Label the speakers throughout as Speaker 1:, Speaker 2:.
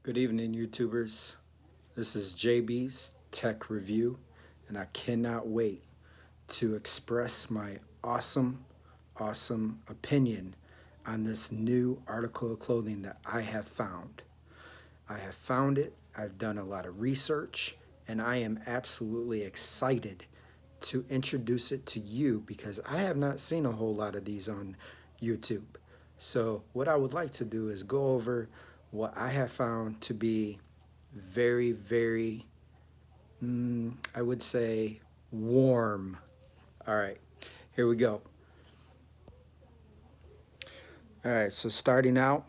Speaker 1: Good evening, YouTubers. This is JB's Tech Review, and I cannot wait to express my awesome opinion on this new article of clothing that I have found. I have found it, I've done a lot of research, and I am absolutely excited to introduce it to you because I have not seen a whole lot of these on YouTube. So, what I would like to do is go over what I have found to be very, I would say, warm. All right, here we go. All right, so starting out,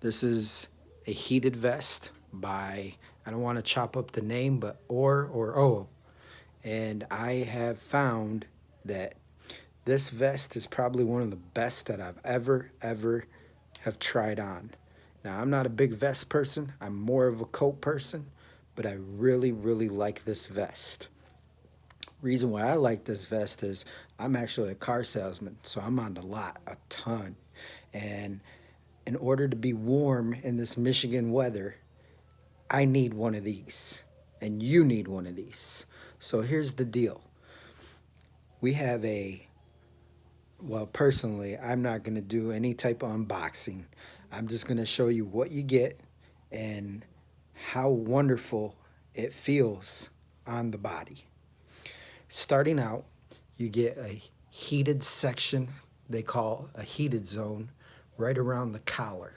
Speaker 1: this is a heated vest by, I don't want to chop up the name, but Ororo. And I have found that this vest is probably one of the best that I've ever have tried on. Now, I'm not a big vest person. I'm more of a coat person, but I really like this vest. Reason why I like this vest is I'm actually a car salesman, so I'm on the lot a ton. And in order to be warm in this Michigan weather, I need one of these, and you need one of these. So here's the deal. We have well, personally, I'm not going to do any type of unboxing. I'm just going to show you what you get and how wonderful it feels on the body. Starting out, you get a heated section they call a heated zone right around the collar.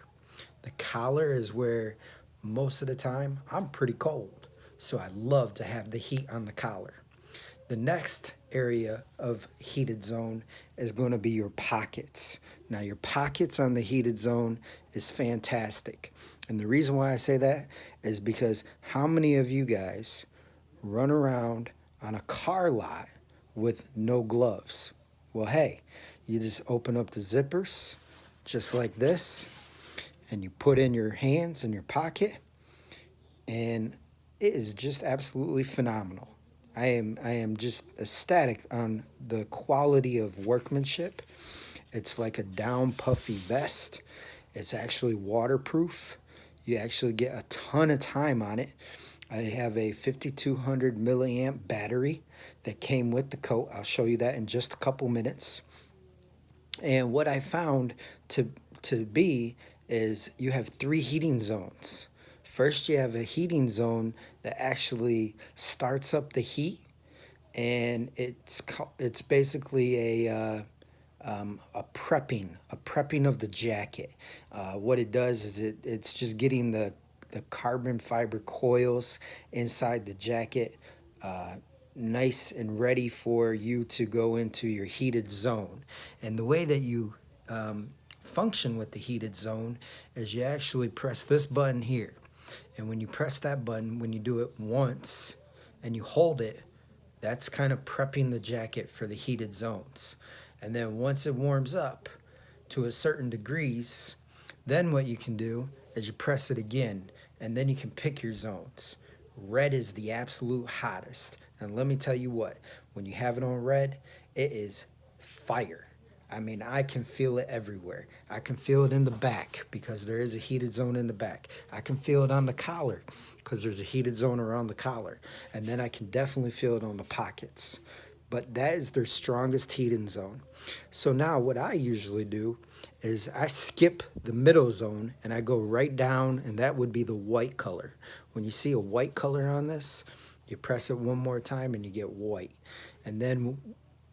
Speaker 1: The collar is where most of the time I'm pretty cold, so I love to have the heat on the collar. The next area of heated zone is going to be your pockets. Now, your pockets on the heated zone is fantastic. And the reason why I say that is because how many of you guys run around on a car lot with no gloves? Well, hey, you just open up the zippers just like this, and you put in your hands in your pocket, and it is just absolutely phenomenal. I am just ecstatic on the quality of workmanship. It's like a down puffy vest. It's actually waterproof. You actually get a ton of time on it. I have a 5200 milliamp battery that came with the coat. I'll show you that in just a couple minutes. And what I found to be is you have three heating zones. First, you have a heating zone that actually starts up the heat, and it's basically a prepping of the jacket. What it does is it's just getting the carbon fiber coils inside the jacket nice and ready for you to go into your heated zone. And the way that you function with the heated zone is you actually press this button here. And when you press that button, when you do it once and you hold it, that's kind of prepping the jacket for the heated zones. And then once it warms up to a certain degrees, then what you can do is you press it again, and then you can pick your zones. Red is the absolute hottest. And let me tell you what, when you have it on red, it is fire. I mean, I can feel it everywhere. I can feel it in the back because there is a heated zone in the back. I can feel it on the collar because there's a heated zone around the collar. And then I can definitely feel it on the pockets. But that is their strongest heating zone. So now what I usually do is I skip the middle zone and I go right down, and that would be the white color. When you see a white color on this, you press it one more time and you get white. And then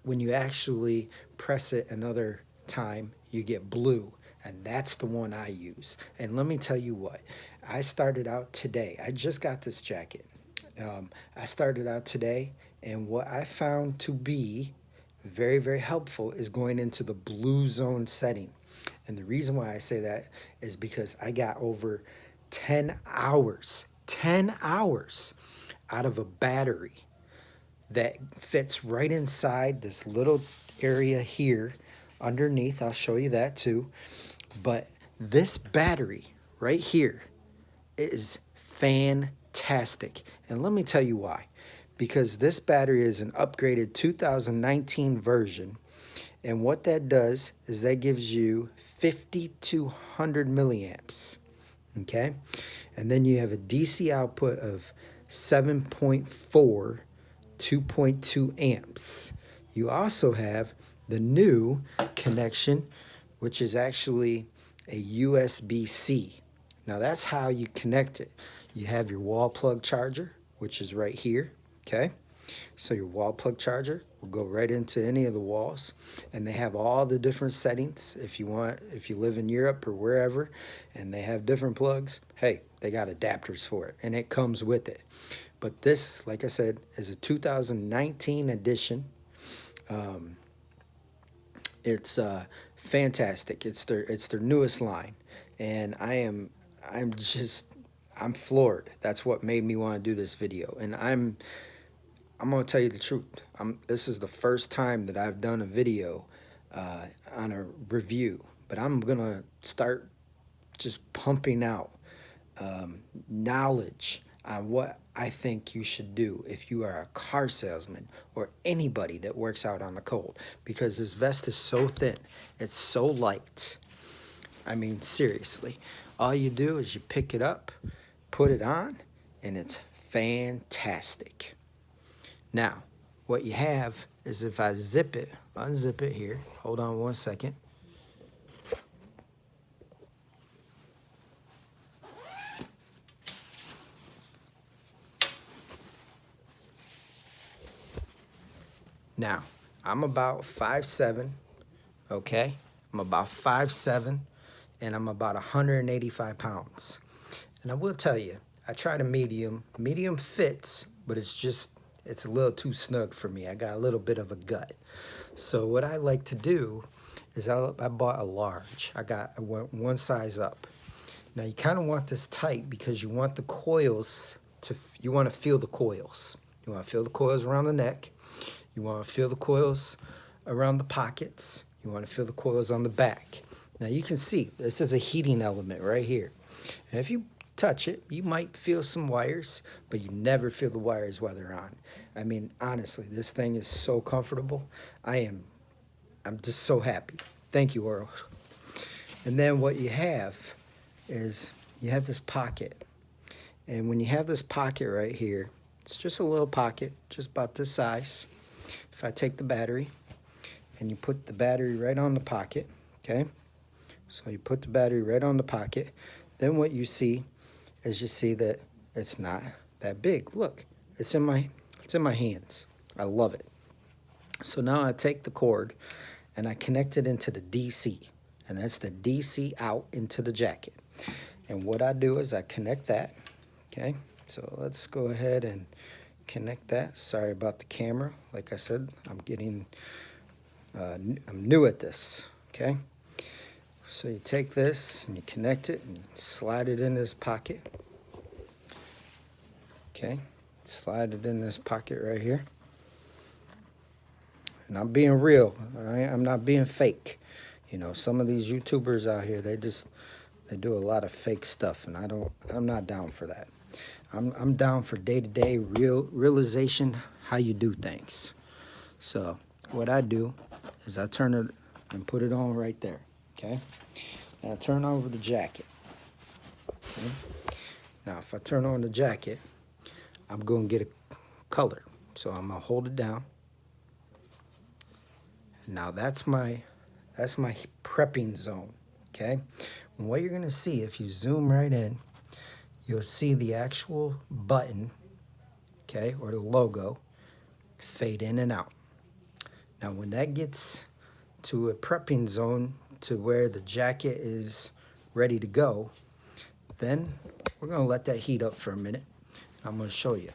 Speaker 1: when you actually press it another time, you get blue. And that's the one I use. And let me tell you what, I started out today. I just got this jacket. I started out today, and what I found to be very helpful is going into the blue zone setting. And the reason why I say that is because I got over 10 hours out of a battery that fits right inside this little area here underneath. I'll show you that too. But this battery right here is fantastic. And let me tell you why. Because this battery is an upgraded 2019 version. And what that does is that gives you 5200 milliamps. Okay, and then you have a DC output of 7.4 2.2 amps. You also have the new connection, which is actually a USB-C. Now that's how you connect it. You have your wall plug charger, which is right here, okay? So your wall plug charger will go right into any of the walls, and they have all the different settings. If you want, if you live in Europe or wherever, and they have different plugs, hey, they got adapters for it, and it comes with it. But this, like I said, is a 2019 edition. Um, it's fantastic. It's their newest line, and I'm floored. That's what made me want to do this video, and I'm gonna tell you the truth. This is the first time that I've done a video on a review, but I'm gonna start just pumping out knowledge on what I think you should do if you are a car salesman or anybody that works out on the cold, because this vest is so thin, it's so light. I mean, seriously, all you do is you pick it up, put it on, and it's fantastic. Now, what you have is, if I unzip it here, hold on one second. Now, I'm about 5'7", okay? I'm about 5'7", and I'm about 185 pounds. And I will tell you, I tried a medium. Medium fits, but it's a little too snug for me. I got a little bit of a gut. So what I like to do is I bought a large. I went one size up. Now you kind of want this tight because you want the coils you want to feel the coils. You want to feel the coils around the neck. You want to feel the coils around the pockets. You want to feel the coils on the back. Now you can see this is a heating element right here. And if you touch it, you might feel some wires, but you never feel the wires while they're on. I mean, honestly, this thing is so comfortable. I'm just so happy. Thank you, Ororo. And then what you have is you have this pocket. And when you have this pocket right here, it's just a little pocket, just about this size. If I take the battery and you put the battery right on the pocket, okay? So you put the battery right on the pocket. Then what you see is that it's not that big. Look, it's in my hands. I love it. So now I take the cord and I connect it into the DC, and that's the DC out into the jacket. And what I do is I connect that, okay? So let's go ahead and connect that. Sorry about the camera. Like I said, I'm new at this, okay? So you take this and you connect it and you slide it in this pocket. Okay, slide it in this pocket right here. And I'm being real, all right? I'm not being fake. You know, some of these YouTubers out here, they do a lot of fake stuff, and I'm not down for that. I'm down for day-to-day realization, how you do things. So what I do is I turn it and put it on right there, okay? Now I turn over the jacket. Okay? Now if I turn on the jacket, I'm going to get a color. So I'm going to hold it down. Now that's my prepping zone, okay? And what you're going to see, if you zoom right in, you'll see the actual button, okay, or the logo, fade in and out. Now when that gets to a prepping zone to where the jacket is ready to go, then we're going to let that heat up for a minute. I'm going to show you.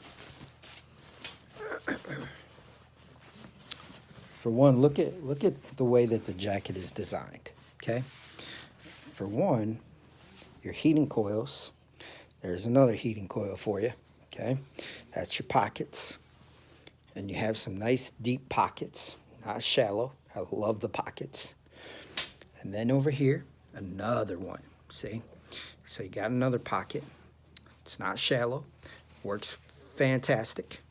Speaker 1: For one, look at the way that the jacket is designed, okay? For one, your heating coils, there's another heating coil for you, okay? That's your pockets. And you have some nice deep pockets, not shallow. I love the pockets. And then over here, another one, see? So you got another pocket. It's not shallow, works fantastic,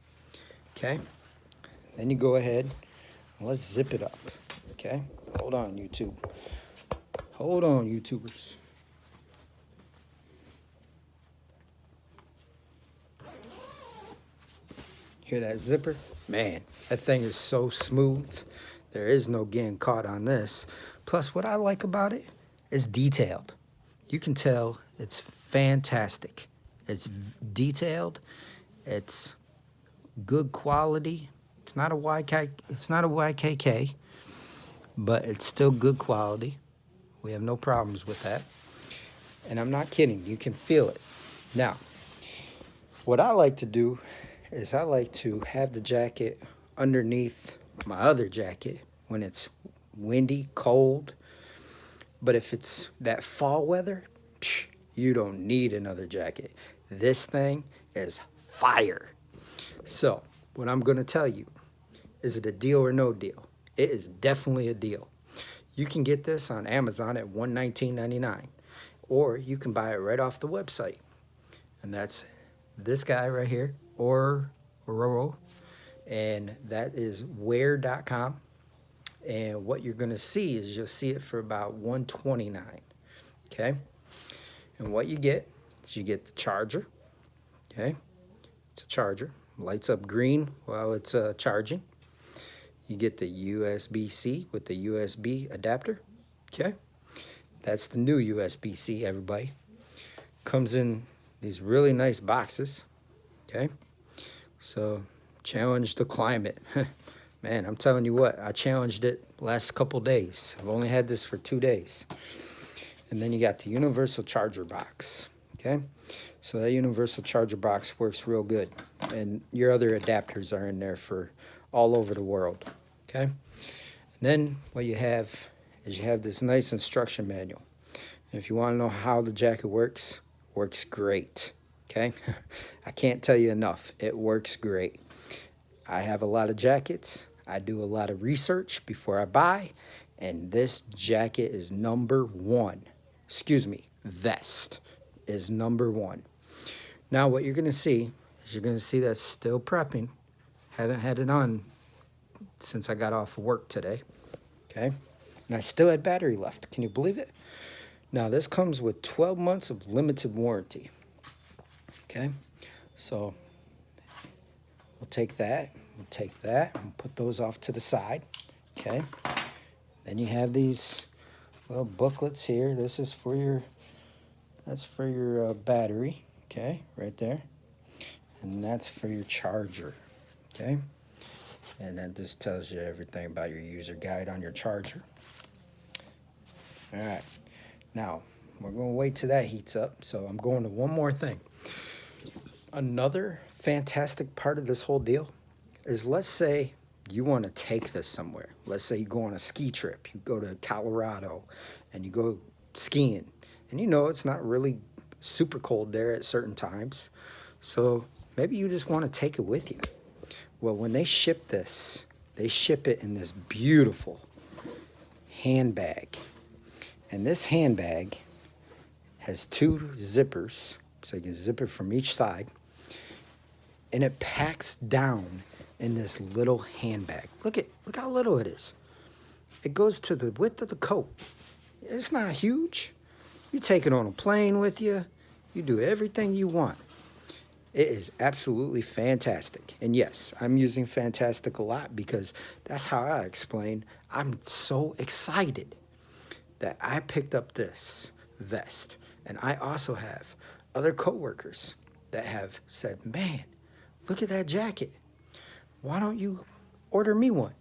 Speaker 1: okay? Then you go ahead and let's zip it up, okay? Hold on, YouTube. Hold on, YouTubers. Hear that zipper? Man, that thing is so smooth. There is no getting caught on this. Plus, what I like about it is detailed. You can tell it's fantastic. It's detailed. It's good quality. It's not a YKK, but it's still good quality. We have no problems with that. And I'm not kidding. You can feel it. Now, what I like to do is I like to have the jacket underneath my other jacket when it's windy, cold. But if it's that fall weather, you don't need another jacket. This thing is fire. So, what I'm going to tell you, is it a deal or no deal? It is definitely a deal. You can get this on Amazon at $119.99, or you can buy it right off the website. And that's this guy right here, Ororo, and that is wear.com. And what you're going to see is you'll see it for about $129. Okay? And what you get is you get the charger. Okay? It's a charger. Lights up green while it's charging. You get the USB-C with the USB adapter. Okay? That's the new USB-C, everybody. Comes in these really nice boxes. Okay? So, challenge the climate. Man, I'm telling you what, I challenged it last couple days. I've only had this for 2 days. And then you got the universal charger box. Okay? So that universal charger box works real good. And your other adapters are in there for all over the world. Okay? And then what you have is you have this nice instruction manual. And if you want to know how the jacket works great. Okay? I can't tell you enough. It works great. I have a lot of jackets. I do a lot of research before I buy. And this jacket is number one. Excuse me, vest is number one. Now what you're going to see is you're going to see that's still prepping. Haven't had it on since I got off of work today. Okay? And I still had battery left. Can you believe it? Now this comes with 12 months of limited warranty. Okay? So we'll take that and put those off to the side. Okay? Then you have these little booklets here. This is for your, that's for your battery. Okay? Right there. And that's for your charger. Okay? And then this tells you everything about your user guide on your charger. All right. Now, we're going to wait till that heats up. So I'm going to one more thing. Another fantastic part of this whole deal is, let's say you want to take this somewhere. Let's say you go on a ski trip. You go to Colorado and you go skiing. And you know it's not really super cold there at certain times. So maybe you just want to take it with you. Well, when they ship this, they ship it in this beautiful handbag. And this handbag has 2 zippers, so you can zip it from each side. And it packs down in this little handbag. Look how little it is. It goes to the width of the coat. It's not huge. You take it on a plane with you. You do everything you want. It is absolutely fantastic. And yes, I'm using fantastic a lot because that's how I explain. I'm so excited that I picked up this vest. And I also have other coworkers that have said, man, look at that jacket. Why don't you order me one?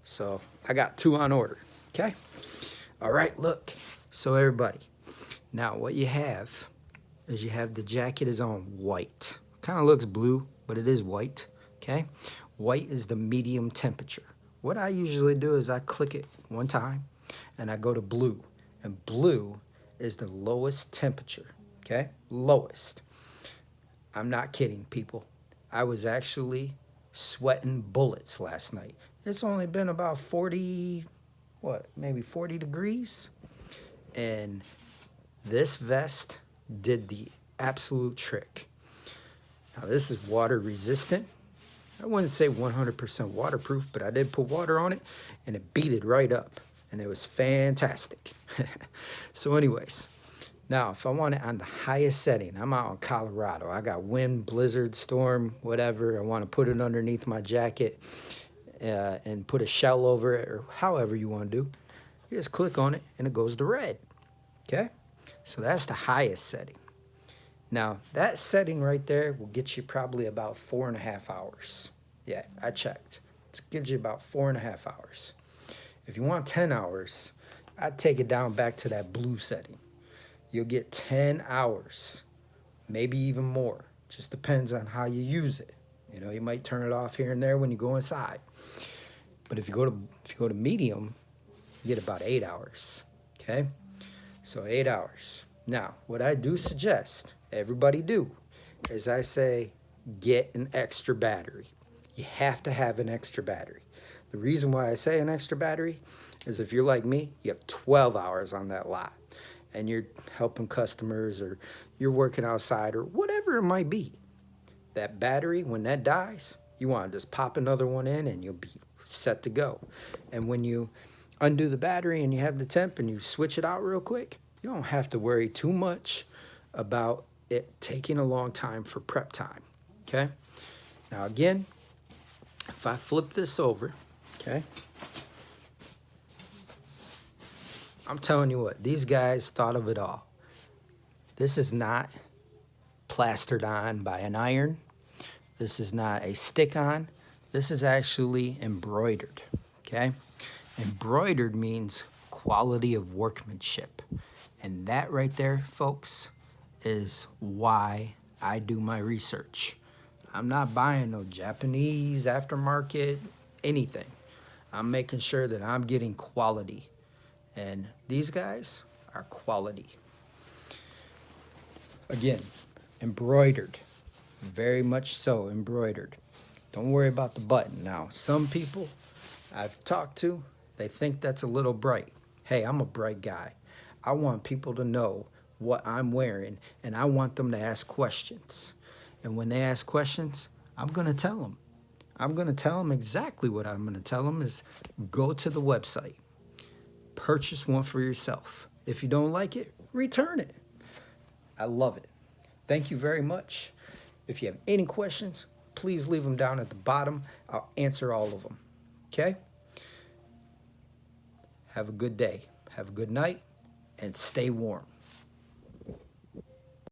Speaker 1: So I got 2 on order, okay? All right, look. So everybody, now what you have is you have the jacket is on white. Kind of looks blue, but it is white, okay? White is the medium temperature. What I usually do is I click it one time and I go to blue. And blue is the lowest temperature, okay? Lowest. I'm not kidding, people. I was actually sweating bullets last night. It's only been about 40, maybe 40 degrees. And this vest did the absolute trick. Now, this is water resistant. I wouldn't say 100% waterproof, but I did put water on it, and it beat it right up. And it was fantastic. So anyways, Now, if I want it on the highest setting, I'm out in Colorado. I got wind, blizzard, storm, whatever. I want to put it underneath my jacket and put a shell over it, or however you want to do. You just click on it and it goes to red. Okay? So that's the highest setting. Now, that setting right there will get you probably about 4.5 hours. Yeah, I checked. It gives you about 4.5 hours. If you want 10 hours, I'd take it down back to that blue setting. You'll get 10 hours, maybe even more. Just depends on how you use it. You know, you might turn it off here and there when you go inside. But if you go to medium, you get about 8 hours. Okay? So 8 hours. Now, what I do suggest everybody do is I say get an extra battery. You have to have an extra battery. The reason why I say an extra battery is if you're like me, you have 12 hours on that lot and you're helping customers or you're working outside or whatever it might be. That battery, when that dies, you want to just pop another one in and you'll be set to go. And when you undo the battery and you have the temp and you switch it out real quick, you don't have to worry too much about it taking a long time for prep time. Okay? Now again, if I flip this over, okay, I'm telling you what, these guys thought of it all. This is not plastered on by an iron. This is not a stick-on. This is actually embroidered, okay? Embroidered means quality of workmanship. And that right there, folks, is why I do my research. I'm not buying no Japanese aftermarket, anything. I'm making sure that I'm getting quality. And these guys are quality. Again, embroidered. Very much so embroidered. Don't worry about the button. Now, some people I've talked to, they think that's a little bright. Hey, I'm a bright guy. I want people to know what I'm wearing, and I want them to ask questions. And when they ask questions, I'm going to tell them. I'm going to tell them exactly what I'm going to tell them is go to the website. Purchase one for yourself. If you don't like it, return it. I love it. Thank you very much. If you have any questions, please leave them down at the bottom. I'll answer all of them. Okay? Have a good day. Have a good night. And stay warm.